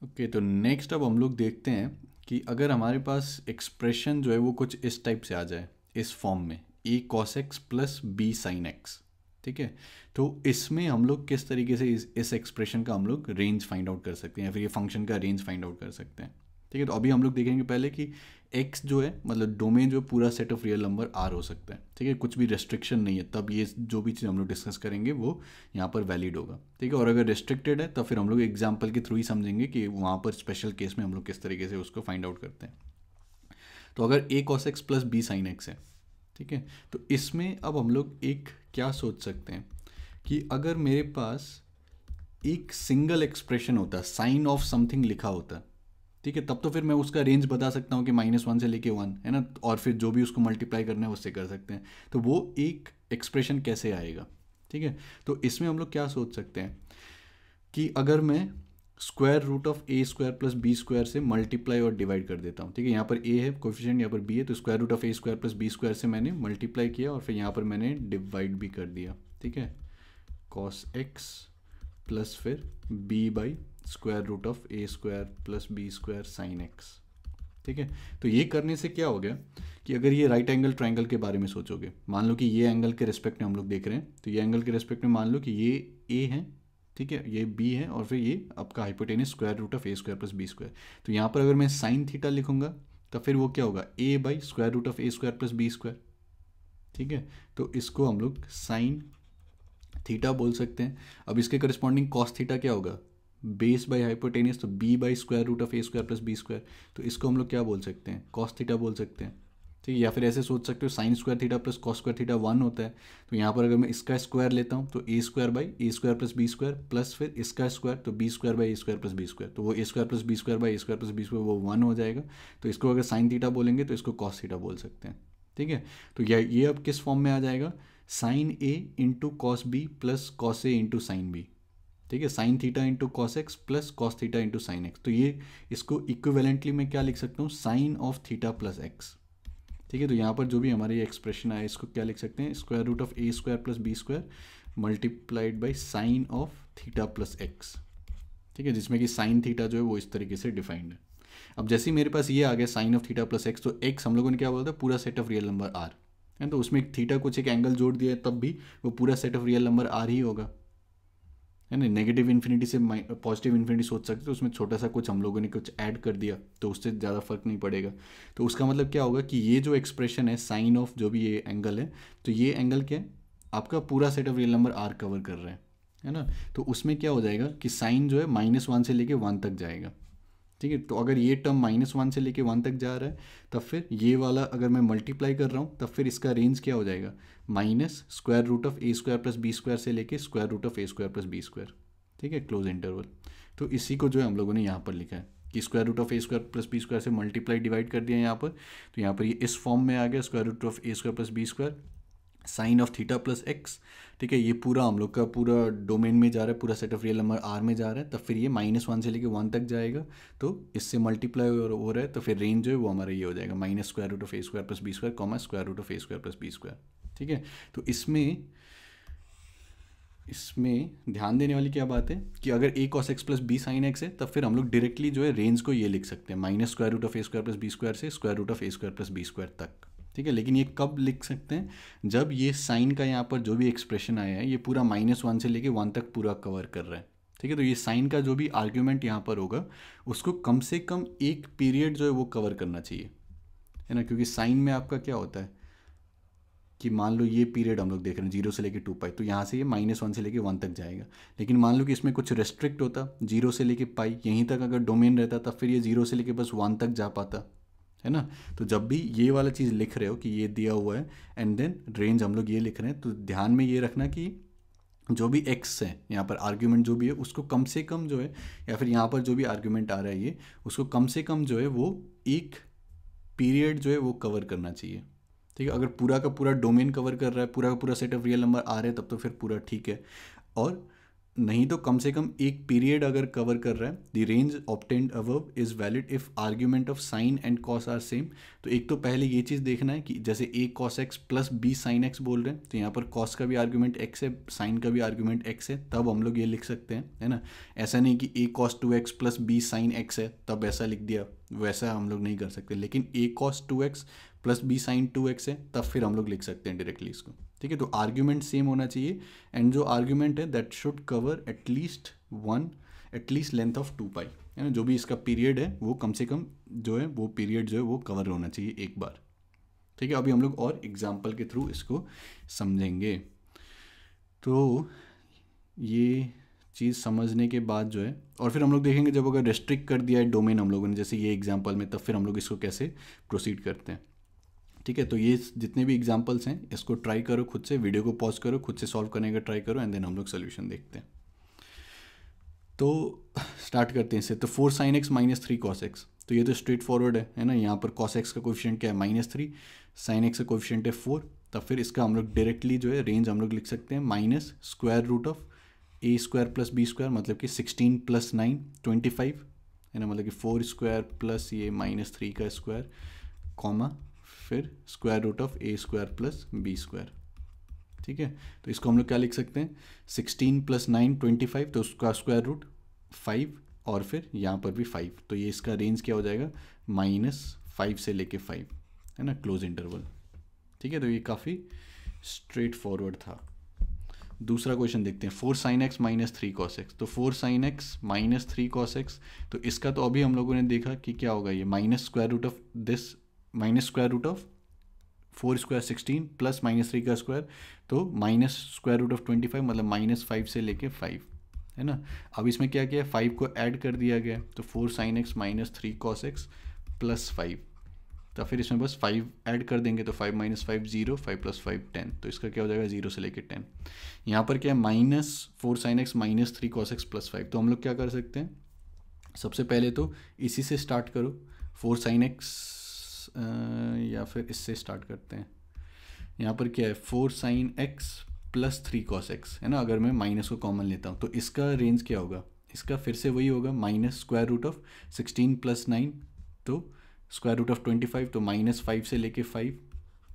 Okay, तो next अब हम लोग देखते हैं कि अगर हमारे पास एक्सप्रेशन जो है वो कुछ इस टाइप से आ जाए, इस फॉर्म में a cos x plus B sine x. ठीक है, तो इसमें हम लोग किस तरीके से इस एक्सप्रेशन का हम लोग रेंज फाइंड आउट कर सकते हैं या फिर ये फंक्शन का रेंज फाइंड आउट कर सकते हैं। ठीक है, तो अभी हम लोग देखेंगे पहले कि x जो है मतलब डोमेन जो पूरा set of real number r हो सकता है। ठीक है, कुछ भी रेस्ट्रिक्शन नहीं है, तब ये जो भी चीज़ हम लोग डिस्कस करेंगे वो यहाँ पर वैलिड होगा। ठीक है, और अगर रिस्ट्रिक्टेड है तो फिर हम लोग एग्जाम्पल के थ्रू ही समझेंगे कि वहाँ पर स्पेशल केस में हम लोग किस तरीके से उसको फाइंड आउट करते हैं। तो अगर a cos x plus B sine x है, ठीक है, तो इसमें अब हम लोग एक क्या सोच सकते हैं कि अगर मेरे पास एक सिंगल एक्सप्रेशन होता, साइन ऑफ समथिंग लिखा होता, ठीक है, तब तो फिर मैं उसका रेंज बता सकता हूँ कि -1 से लेके 1 है ना, और फिर जो भी उसको मल्टीप्लाई करना है उससे कर सकते हैं। तो वो एक एक्सप्रेशन कैसे आएगा। ठीक है, तो इसमें हम लोग क्या सोच सकते हैं कि अगर मैं square root of A square plus B square से मल्टीप्लाई और डिवाइड कर देता हूँ। ठीक है, यहाँ पर ए है कोफिशिएंट, यहाँ पर बी है, तो square root of A square plus B square से मैंने मल्टीप्लाई किया और फिर यहाँ पर मैंने डिवाइड भी कर दिया। ठीक है, कॉस एक्स प्लस फिर b by square root of A square plus B square sine x. ठीक है, तो ये करने से क्या हो गया कि अगर ये राइट एंगल ट्रायंगल के बारे में सोचोगे, मान लो कि ये एंगल के रिस्पेक्ट में हम लोग देख रहे हैं, तो ये एंगल के रिस्पेक्ट में मान लो कि ये ए है, ठीक है, ये बी है, और फिर ये आपका hypotenuse square root of A square plus B square. तो यहाँ पर अगर मैं साइन थीटा लिखूंगा तो फिर वो क्या होगा, a by square root of A square plus B square. ठीक है, तो इसको हम लोग साइन थीटा बोल सकते हैं। अब इसके करस्पॉन्डिंग कॉस थीटा क्या होगा, बेस बाई हाइपोटेनियस, तो b by square root of A square plus B square. तो इसको हम लोग क्या बोल सकते हैं, कॉस थीटा बोल सकते हैं। ठीक है, या फिर ऐसे सोच सकते हो sine square theta plus cos square theta 1 होता है। तो यहाँ पर अगर मैं इसका स्क्वायर लेता हूँ तो a square by a square plus B square plus फिर इसका स्क्वायर, तो b square by a square plus B square, तो वो a square plus B square by a square plus B square वो 1 हो जाएगा। तो इसको अगर साइन थीटा बोलेंगे तो इसको कॉस थीटा बोल सकते हैं। ठीक है, तो ये अब किस फॉर्म में आ जाएगा, sine a into cos b plus cos a into sine b. ठीक है, sine theta into cos x plus cos theta into sine x. तो ये इसको इक्विवेलेंटली मैं क्या लिख सकता हूँ, sine of theta plus x. ठीक है, तो यहाँ पर जो भी हमारे ये एक्सप्रेशन आया इसको क्या लिख सकते हैं, square root of A square plus B square multiplied by sine of theta plus x. ठीक है, जिसमें कि साइन थीटा जो है वो इस तरीके से डिफाइंड है। अब जैसे ही मेरे पास ये आ गया sine of theta plus x, तो एक्स हम लोगों ने क्या बोला था, पूरा set of real number R है, तो उसमें एक थीटा कुछ एक एंगल जोड़ दिया है, तब भी वो पूरा set of real number R ही होगा, है ना। नेगेटिव इन्फिनिटी से पॉजिटिव इन्फिनिटी सोच सकते हो, उसमें छोटा सा कुछ हम लोगों ने कुछ ऐड कर दिया तो उससे ज़्यादा फर्क नहीं पड़ेगा। तो उसका मतलब क्या होगा कि ये जो एक्सप्रेशन है साइन ऑफ जो भी ये एंगल है, तो ये एंगल क्या है, आपका पूरा set of real number R cover कर रहा है ना। तो उसमें क्या हो जाएगा कि साइन जो है -1 से लेके 1 तक जाएगा। ठीक है, तो अगर ये टर्म -1 से लेके 1 तक जा रहा है, तब फिर ये वाला अगर मैं मल्टीप्लाई कर रहा हूँ तब फिर इसका रेंज क्या हो जाएगा, minus square root of A square plus B square से लेके square root of A square plus B square. ठीक है, क्लोज इंटरवल। तो इसी को जो है हम लोगों ने यहाँ पर लिखा है कि square root of A square plus B square से मल्टीप्लाई डिवाइड कर दिया यहाँ पर। तो यहाँ पर ये इस फॉर्म में आ गया, square root of A square plus B square sine of theta plus x. ठीक है, ये पूरा हम लोग का पूरा डोमेन में जा रहा है, पूरा set of real number R में जा रहा है, तब फिर ये -1 से लेके 1 तक जाएगा। तो इससे मल्टीप्लाई हो रहा है, तो फिर रेंज जो है वो हमारा ये हो जाएगा minus square root of A square plus B square comma square root of A square plus B square. ठीक है, तो इसमें ध्यान देने वाली क्या बात है कि अगर a cos x plus B sine x है, तब फिर हम लोग डायरेक्टली जो है रेंज को ये लिख सकते हैं minus square root of A square plus B square से square root of A square plus B square तक। ठीक है, लेकिन ये कब लिख सकते हैं, जब ये साइन का यहाँ पर जो भी एक्सप्रेशन आया है ये पूरा -1 से लेके 1 तक पूरा कवर कर रहा है। ठीक है, तो ये साइन का जो भी आर्ग्यूमेंट यहाँ पर होगा उसको कम से कम एक पीरियड जो है वो कवर करना चाहिए, है ना, क्योंकि साइन में आपका क्या होता है कि मान लो ये पीरियड हम लोग देख रहे हैं 0 से लेके 2 पाई, तो यहाँ से ये -1 से लेके 1 तक जाएगा। लेकिन मान लो कि इसमें कुछ रेस्ट्रिक्ट होता, 0 से लेके पाई यहीं तक अगर डोमेन रहता, तब फिर ये 0 से लेके बस 1 तक जा पाता, है ना। तो जब भी ये वाला चीज़ लिख रहे हो कि ये दिया हुआ है एंड देन रेंज हम लोग ये लिख रहे हैं, तो ध्यान में ये रखना कि जो भी एक्स है यहाँ पर आर्ग्यूमेंट जो भी है उसको कम से कम जो है, या फिर यहाँ पर जो भी आर्ग्यूमेंट आ रहा है ये, उसको कम से कम जो है वो एक पीरियड जो है वो कवर करना चाहिए। ठीक है, अगर पूरा का पूरा डोमेन कवर कर रहा है, पूरा का पूरा सेट ऑफ रियल नंबर आ रहे हैं, तब तो फिर पूरा ठीक है। और नहीं तो कम से कम एक पीरियड अगर कवर कर रहा है, the range obtained above is valid if argument of sine and cos are same. तो एक तो पहले ये चीज़ देखना है कि जैसे a cos x plus B sine x बोल रहे हैं, तो यहाँ पर कॉस का भी आर्ग्यूमेंट एक्स है, साइन का भी आर्ग्यूमेंट एक्स है, तब हम लोग ये लिख सकते हैं, है ना। ऐसा नहीं कि a cos 2x plus B sine x है तब ऐसा लिख दिया, वैसा हम लोग नहीं कर सकते। लेकिन a cos 2x plus B sine 2x है तब फिर हम लोग लिख सकते हैं डायरेक्टली इसको, ठीक है। तो आर्ग्यूमेंट सेम होना चाहिए, एंड जो आर्ग्यूमेंट है that should cover at least length of 2 पाई, है ना। जो भी इसका पीरियड है वो कम से कम जो है वो पीरियड जो है वो कवर होना चाहिए एक बार, ठीक है। अभी हम लोग और एग्जाम्पल के थ्रू इसको समझेंगे। तो ये चीज़ समझने के बाद जो है, और फिर हम लोग देखेंगे जब अगर रेस्ट्रिक्ट कर दिया है डोमेन हम लोगों ने जैसे ये एग्जाम्पल में, तब फिर हम लोग इसको कैसे प्रोसीड करते हैं, ठीक है। तो ये जितने भी एग्जांपल्स हैं इसको ट्राई करो खुद से, वीडियो को पॉज करो, खुद से सॉल्व करने का ट्राई करो, एंड देन हम लोग सोल्यूशन देखते हैं। तो स्टार्ट करते हैं इससे। तो 4 sin x minus 3 cos x, तो ये तो स्ट्रेट फॉरवर्ड है ना। यहाँ पर cos x का कोफिशिएंट क्या है -3, sin x का कोफिशिएंट है 4, तब फिर इसका हम लोग डायरेक्टली जो है रेंज हम लोग लिख सकते हैं minus square root of a square plus b square, मतलब कि 16 प्लस 9 25, है ना। मतलब कि 4 स्क्वायर प्लस ये -3 का स्क्वायर कॉमा फिर square root of a square plus b square, ठीक है। तो इसको हम लोग क्या लिख सकते हैं, 16 प्लस 9 25, तो उसका स्क्वायर रूट 5, और फिर यहाँ पर भी 5, तो ये इसका रेंज क्या हो जाएगा -5 से लेके 5, है ना, क्लोज इंटरवल, ठीक है। तो ये काफ़ी स्ट्रेट फॉरवर्ड था। दूसरा क्वेश्चन देखते हैं, 4 sin x minus 3 cos x। तो 4 sin x minus 3 cos x, तो इसका तो अभी हम लोगों ने देखा कि क्या होगा, ये minus square root of this, minus square root of 4 square 16 plus -3 का स्क्वायर, तो माइनस स्क्वायर रूट ऑफ 25, मतलब -5 से लेके 5, है ना। अब इसमें क्या किया, 5 को ऐड कर दिया गया, तो 4 sin x minus 3 cos x plus 5, तो फिर इसमें बस 5 ऐड कर देंगे, तो 5 माइनस 5 0, 5 प्लस 5 10, तो इसका क्या हो जाएगा 0 से लेके 10। यहाँ पर क्या है, -4 sin x minus 3 cos x plus 5, तो हम लोग क्या कर सकते हैं, सबसे पहले तो इसी से स्टार्ट करो, 4 sin x, या फिर इससे स्टार्ट करते हैं। यहाँ पर क्या है, 4 sin x plus 3 cos x, है ना। अगर मैं माइनस को कॉमन लेता हूँ तो इसका रेंज क्या होगा, इसका फिर से वही होगा minus square root of 16 plus 9, तो स्क्वायर रूट ऑफ 25, तो -5 से लेके 5,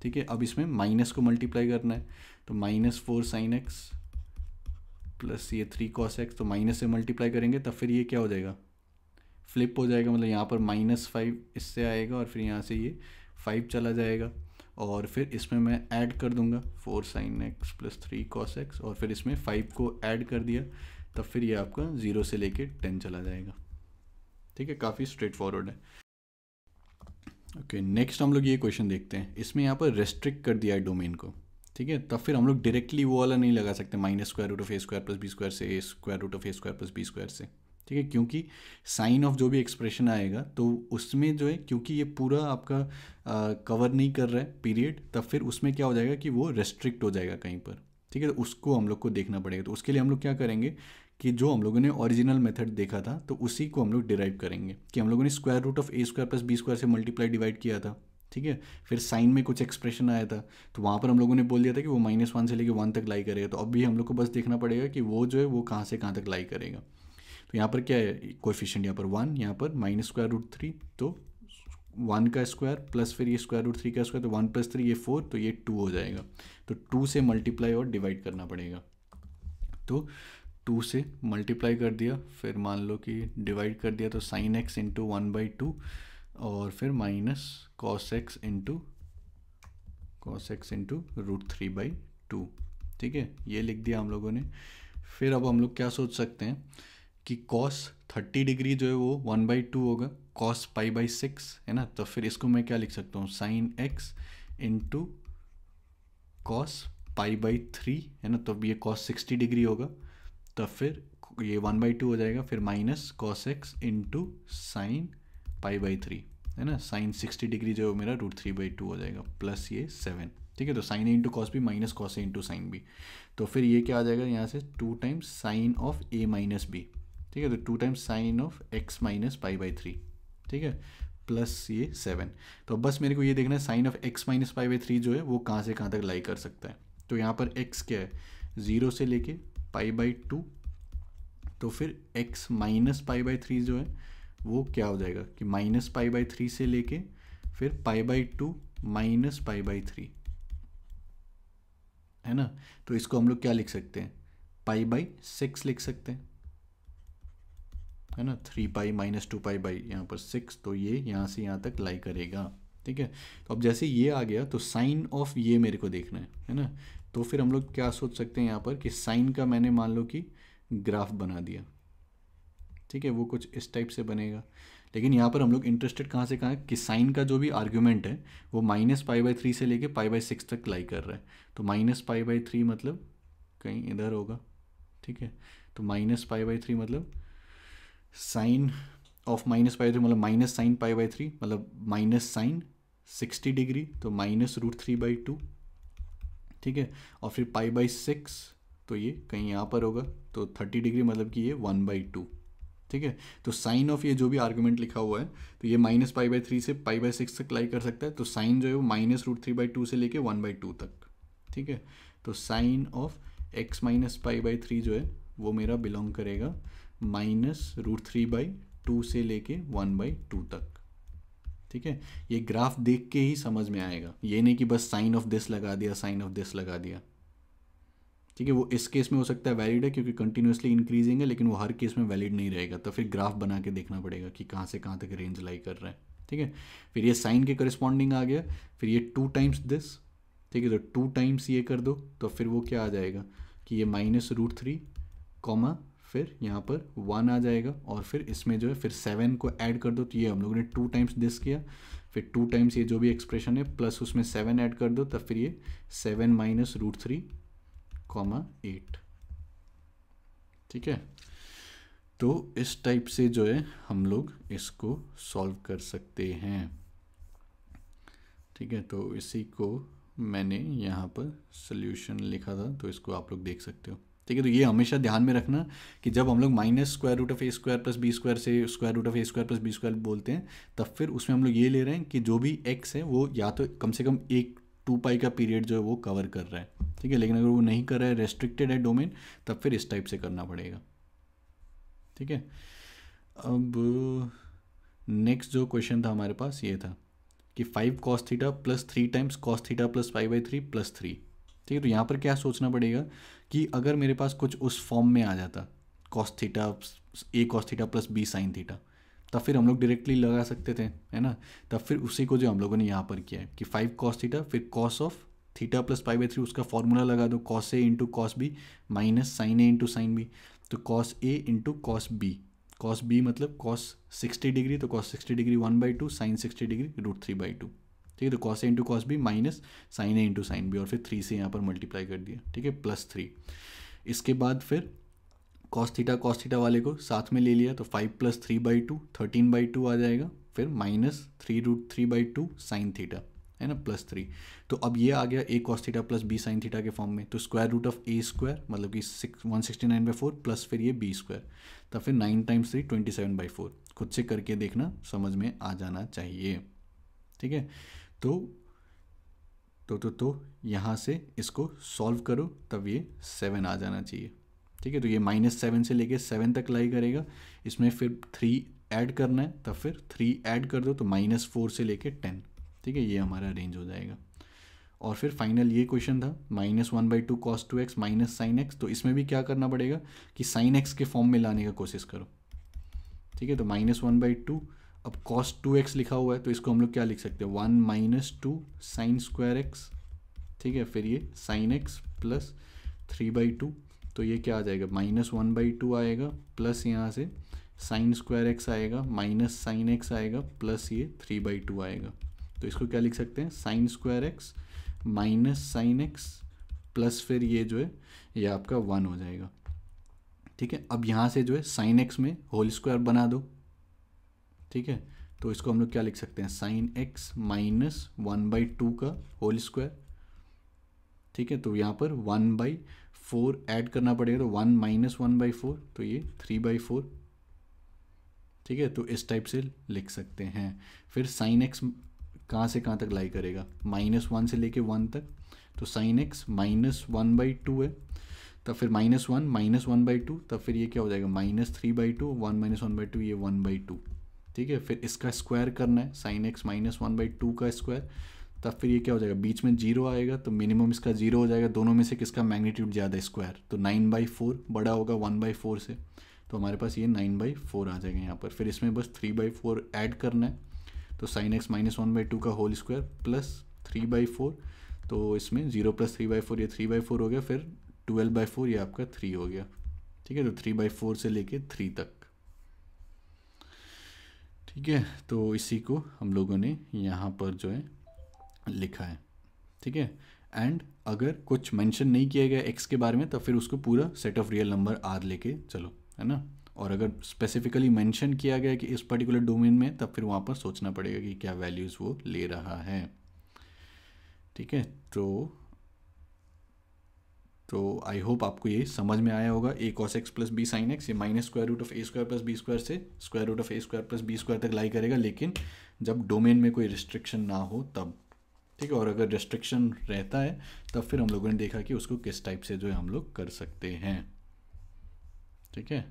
ठीक है। अब इसमें माइनस को मल्टीप्लाई करना है, तो -4 sin x प्लस ये 3 cos x, तो माइनस से मल्टीप्लाई करेंगे तब फिर ये क्या हो जाएगा, फ्लिप हो जाएगा, मतलब यहाँ पर -5 इससे आएगा और फिर यहाँ से ये 5 चला जाएगा, और फिर इसमें मैं ऐड कर दूंगा 4 sin x plus 3 cos x, और फिर इसमें 5 को ऐड कर दिया, तब फिर ये आपका 0 से लेके 10 चला जाएगा, ठीक है। काफ़ी स्ट्रेट फॉरवर्ड है। ओके, नेक्स्ट हम लोग ये क्वेश्चन देखते हैं। इसमें यहाँ पर रेस्ट्रिक्ट कर दिया है डोमेन को, ठीक है। तब फिर हम लोग डायरेक्टली वो वाला नहीं लगा सकते minus square root of A square plus B square से a square root of A square plus B square से, ठीक है। क्योंकि साइन ऑफ जो भी एक्सप्रेशन आएगा तो उसमें जो है, क्योंकि ये पूरा आपका कवर नहीं कर रहा है पीरियड, तब फिर उसमें क्या हो जाएगा कि वो रेस्ट्रिक्ट हो जाएगा कहीं पर, ठीक है। तो उसको हम लोग को देखना पड़ेगा। तो उसके लिए हम लोग क्या करेंगे कि जो हम लोगों ने ओरिजिनल मेथड देखा था तो उसी को हम लोग डिराइव करेंगे, कि हम लोगों ने square root of A square plus B square से मल्टीप्लाई डिवाइड किया था, ठीक है। फिर साइन में कुछ एक्सप्रेशन आया था, तो वहाँ पर हम लोगों ने बोल दिया था कि वो -1 से लेकर 1 तक लाई करेगा। तो अभी हम लोग को बस देखना पड़ेगा कि वो जो है वो कहाँ से कहाँ तक लाई करेगा। तो यहाँ पर क्या है, कोएफिशिएंट यहाँ पर 1, यहाँ पर -√3, तो 1 का स्क्वायर प्लस फिर ये √3 का स्क्वायर, तो 1 + 3 ये 4, तो ये 2 हो जाएगा। तो 2 से मल्टीप्लाई और डिवाइड करना पड़ेगा। तो 2 से मल्टीप्लाई कर दिया, फिर मान लो कि डिवाइड कर दिया, तो sin x इंटू 1/2, और फिर माइनस cos x इंटू √3/2, ठीक है। ये लिख दिया हम लोगों ने। फिर अब हम लोग क्या सोच सकते हैं कि cos 30 डिग्री जो है वो 1/2 होगा, cos π/6, है ना। तो फिर इसको मैं क्या लिख सकता हूँ, sin x इंटू cos π/3, है ना। तो ये cos 60 डिग्री होगा, तब फिर ये 1/2 हो जाएगा, फिर minus cos x into sin π/3, है ना। sin 60 डिग्री जो है मेरा √3/2 हो जाएगा, प्लस ये 7, ठीक है। तो sin इंटू कॉस भी माइनस cos इंटू साइन भी, तो फिर ये क्या आ जाएगा यहाँ से 2 times sine of a minus b, ठीक है। तो 2 times sine of x minus π/3, ठीक है, प्लस ये 7। तो बस मेरे को ये देखना है साइन ऑफ x माइनस π/3 जो है वो कहाँ से कहाँ तक लाई कर सकता है। तो यहाँ पर x क्या है, 0 से लेके π/2, तो फिर x minus pi by three जो है वो क्या हो जाएगा कि माइनस पाई बाई थ्री से लेके फिर pi by two minus pi by three, है ना। तो इसको हम लोग क्या लिख सकते हैं, पाई बाई सिक्स लिख सकते हैं, है ना। 3 पाई माइनस 2 पाई बाई यहाँ पर 6, तो ये यहाँ से यहाँ तक लाई करेगा, ठीक है। तो अब जैसे ये आ गया तो साइन ऑफ ये मेरे को देखना है ना। तो फिर हम लोग क्या सोच सकते हैं यहाँ पर कि साइन का मैंने मान लो कि ग्राफ बना दिया, ठीक है, वो कुछ इस टाइप से बनेगा। लेकिन यहाँ पर हम लोग इंटरेस्टेड कहाँ से कहाँ है कि साइन का जो भी आर्ग्यूमेंट है वो माइनस पाई बाई थ्री से लेके पाई बाई सिक्स तक लाई कर रहा है। तो माइनस पाई बाई थ्री मतलब कहीं इधर होगा, ठीक है। तो माइनस पाई बाई थ्री मतलब sine of minus pi three मतलब minus sine pi by three मतलब माइनस साइन 60 डिग्री, तो minus root three by two, ठीक है। और फिर पाई बाई सिक्स तो ये कहीं यहाँ पर होगा, तो 30 डिग्री मतलब कि ये 1/2, ठीक है। तो साइन ऑफ ये जो भी आर्गुमेंट लिखा हुआ है तो ये माइनस पाई बाई थ्री से पाई बाई सिक्स तक लाई कर सकता है। तो साइन जो है वो minus root three by two से लेके 1/2 तक, ठीक है। तो sine of x minus pi by three जो है वो मेरा बिलोंग करेगा minus root three by two से लेके 1/2 तक, ठीक है। ये ग्राफ देख के ही समझ में आएगा, ये नहीं कि बस साइन ऑफ दिस लगा दिया, साइन ऑफ दिस लगा दिया, ठीक है। वो इस केस में हो सकता है वैलिड है क्योंकि कंटिन्यूसली इंक्रीजिंग है, लेकिन वो हर केस में वैलिड नहीं रहेगा। तो फिर ग्राफ बना के देखना पड़ेगा कि कहाँ से कहाँ तक रेंज लाई कर रहा है, ठीक है। फिर ये साइन के करस्पॉन्डिंग आ गया, फिर ये 2 टाइम्स दिस, ठीक है। तो 2 टाइम्स ये कर दो तो फिर वो क्या आ जाएगा कि ये माइनस रूट थ्री कॉमा फिर यहाँ पर 1 आ जाएगा, और फिर इसमें जो है फिर 7 को ऐड कर दो, तो ये हम लोगों ने 2 टाइम्स दिस किया, फिर 2 टाइम्स ये जो भी एक्सप्रेशन है प्लस उसमें 7 ऐड कर दो, तब फिर ये 7 माइनस रूट थ्री कॉमा 8, ठीक है। तो इस टाइप से जो है हम लोग इसको सॉल्व कर सकते हैं, ठीक है। तो इसी को मैंने यहाँ पर सॉल्यूशन लिखा था, तो इसको आप लोग देख सकते हो, ठीक है। तो ये हमेशा ध्यान में रखना कि जब हम लोग minus square root of A square plus B square से square root of A square plus B square बोलते हैं, तब फिर उसमें हम लोग ये ले रहे हैं कि जो भी एक्स है वो या तो कम से कम एक 2 पाई का पीरियड जो है वो कवर कर रहा है, ठीक है। लेकिन अगर वो नहीं कर रहा है, रेस्ट्रिक्टेड है डोमेन, तब फिर इस टाइप से करना पड़ेगा, ठीक है। अब नेक्स्ट जो क्वेश्चन था हमारे पास ये था कि 5 cos theta plus 3 times cos theta plus pi by three plus 3, ठीक है। तो यहाँ पर क्या सोचना पड़ेगा कि अगर मेरे पास कुछ उस फॉर्म में आ जाता cos theta a cos theta plus b sine theta, तब फिर हम लोग डायरेक्टली लगा सकते थे, है ना। तब फिर उसी को जो हम लोगों ने यहाँ पर किया है कि 5 cos थीटा फिर cos of theta plus pi by three, उसका फॉर्मूला लगा दो cos a into cos b minus sine a into sine b, तो cos a into cos b, cos b मतलब cos 60 डिग्री, तो cos 60 degree 1/2 sine 60 degree root three by two, ठीक है। तो cos a into cos b minus sine a into sine b, और फिर 3 से यहाँ पर मल्टीप्लाई कर दिया, ठीक है, प्लस 3। इसके बाद फिर cos थीटा वाले को साथ में ले लिया, तो 5 प्लस 3/2 13/2 आ जाएगा, फिर minus 3 root three by two sine theta, है ना, प्लस 3। तो अब ये आ गया a cos theta plus b sine theta के फॉर्म में, तो square root of a square मतलब कि 169/4 प्लस फिर ये b स्क्वायर, तब फिर 9 टाइम्स 3 27/4। खुद से करके देखना, समझ में आ जाना चाहिए, ठीक है। तो यहाँ से इसको सॉल्व करो, तब ये 7 आ जाना चाहिए, ठीक है। तो ये -7 से लेके 7 तक लाई करेगा, इसमें फिर 3 ऐड करना है, तब फिर 3 ऐड कर दो तो -4 से लेके 10, ठीक है। ये हमारा रेंज हो जाएगा। और फिर फाइनल ये क्वेश्चन था -1/2 cos 2x minus sign x, तो इसमें भी क्या करना पड़ेगा कि साइन एक्स के फॉर्म में लाने का कोशिश करो, ठीक है। तो -1/2, अब cos 2x लिखा हुआ है तो इसको हम लोग क्या लिख सकते हैं 1 - 2 साइन स्क्वायर एक्स, ठीक है। फिर ये साइन एक्स प्लस 3/2, तो ये क्या आ जाएगा -1/2 आएगा, प्लस यहाँ से साइन स्क्वायर एक्स आएगा माइनस साइन एक्स आएगा, प्लस ये 3/2 आएगा। तो इसको क्या लिख सकते हैं sine square x minus sine x plus फिर ये जो है ये आपका 1 हो जाएगा, ठीक है। अब यहाँ से जो है साइन एक्स में होल स्क्वायर बना दो, ठीक है। तो इसको हम लोग क्या लिख सकते हैं साइन एक्स माइनस 1/2 का होल स्क्वायर, ठीक है। तो यहाँ पर 1/4 ऐड करना पड़ेगा, तो 1 - 1/4 तो ये 3/4, ठीक है। तो इस टाइप से लिख सकते हैं। फिर साइन एक्स कहाँ से कहाँ तक लाई करेगा -1 से लेके 1 तक, तो साइन एक्स -1/2 है, तब फिर -1 तब फिर ये क्या हो जाएगा -3/2, 1 - 1/2 ये 1/2। ठीक है, फिर इसका स्क्वायर करना है sin x -1/2 का स्क्वायर, तब फिर ये क्या हो जाएगा, बीच में 0 आएगा तो मिनिमम इसका 0 हो जाएगा, दोनों में से किसका मैग्नीट्यूड ज़्यादा है, स्क्वायर, तो 9/4 बड़ा होगा 1/4 से, तो हमारे पास ये 9/4 आ जाएगा यहाँ पर। फिर इसमें बस 3/4 ऐड करना है, तो sin x -1/2 का होल स्क्वायर प्लस 3/4, तो इसमें 0 + 3/4 ये 3/4 हो गया, फिर 12/4 ये आपका 3 हो गया। ठीक है, तो 3/4 से लेके 3 तक। ठीक है, तो इसी को हम लोगों ने यहाँ पर जो है लिखा है। ठीक है, एंड अगर कुछ मेंशन नहीं किया गया एक्स के बारे में तब फिर उसको पूरा set of real number R लेके चलो, है ना। और अगर स्पेसिफिकली मेंशन किया गया कि इस पर्टिकुलर डोमेन में, तब फिर वहाँ पर सोचना पड़ेगा कि क्या वैल्यूज़ वो ले रहा है। ठीक है, तो आई होप आपको ये समझ में आया होगा। a cos x + b sin x ये -√a² + b² से √a² + b² तक लाई करेगा, लेकिन जब डोमेन में कोई रिस्ट्रिक्शन ना हो तब। ठीक है, और अगर रिस्ट्रिक्शन रहता है तब फिर हम लोगों ने देखा कि उसको किस टाइप से जो है हम लोग कर सकते हैं। ठीक है।